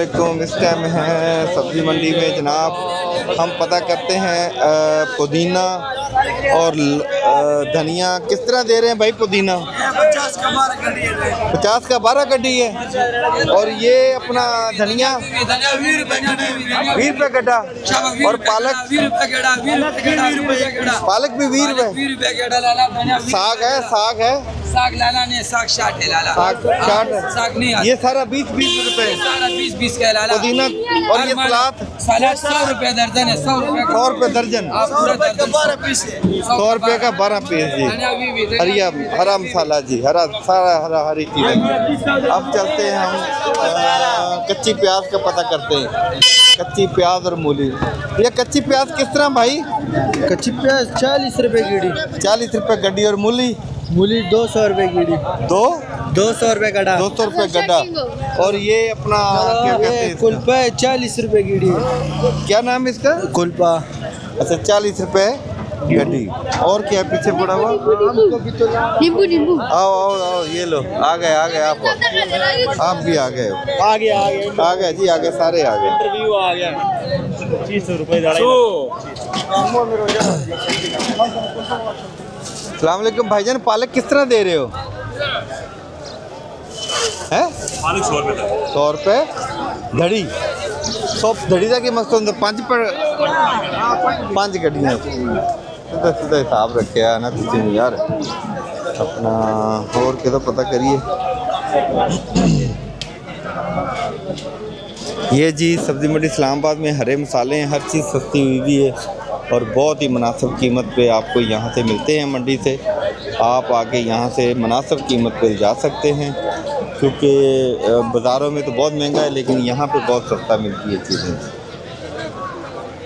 वालेकुम। इस टाइम हैं सब्ज़ी मंडी में जनाब। हम पता करते हैं पुदीना और धनिया किस तरह दे रहे हैं भाई। पुदीना 50 का 12 कड़ी है, 50 का 12 कड्डी है। और ये अपना धनिया 20 रुपये गड्ढा। और पालक पालक भी 20 रुपये। साग है साग लाला नहीं, साग 60 है लाला। साग 60 साग नहीं ये सारा 20-20 रुपये। सारा 20-20 का है लाला। पुदीना और ये सलाद 100 रुपये दर्जन है, 100 रुपये 100 रुपये दर्जन। 100 रुपये का 12 पीस है, 100 रुपये का 12 पीस जी। हरा मसाला जी, हरी चीज़ें। अब चलते हैं हम कच्ची प्याज का पता करते हैं। कच्ची प्याज और मूली। ये कच्ची प्याज किस तरह भाई। कच्ची प्याज 40 रुपए कीड़ी, 40 रुपये गड्डी। और मूली 200 रुपए कीड़ी, 200 रुपए गड्ढा, 200 रुपये गड्ढा। और ये अपना क्या कहते हैं इसका? कुल्पा 40 रुपए कीड़ी। क्या नाम है इसका? कुल्पा। अच्छा 40 रुपये गड्डी। और क्या पीछे पड़ा हुआ? नींबू आओ ये लो। आ गए आप भी आ गए। आ गया जी, आ गए सारे आ गए। इंटरव्यू आ गया। 25 रुपए अस्सलाम वालेकुम भाईजान। पालक किस तरह दे रहे हो? हैं? पालक 100 रुपये 100 रुपये धड़ी। 100 धड़ी का कि मकसद 5 गड्डियाँ सीधा हिसाब रखे है ना किसी ने यार अपना। और के तो पता करिए। ये जी सब्ज़ी मंडी इस्लामाबाद में हरे मसाले हैं। हर चीज़ सस्ती हुई भी है और बहुत ही मुनासिब कीमत पे आपको यहाँ से मिलते हैं। मंडी से आप आके यहाँ से मुनासिब कीमत पे जा सकते हैं, क्योंकि बाज़ारों में तो बहुत महंगा है लेकिन यहाँ पे बहुत सस्ता मिलती है चीज़ें।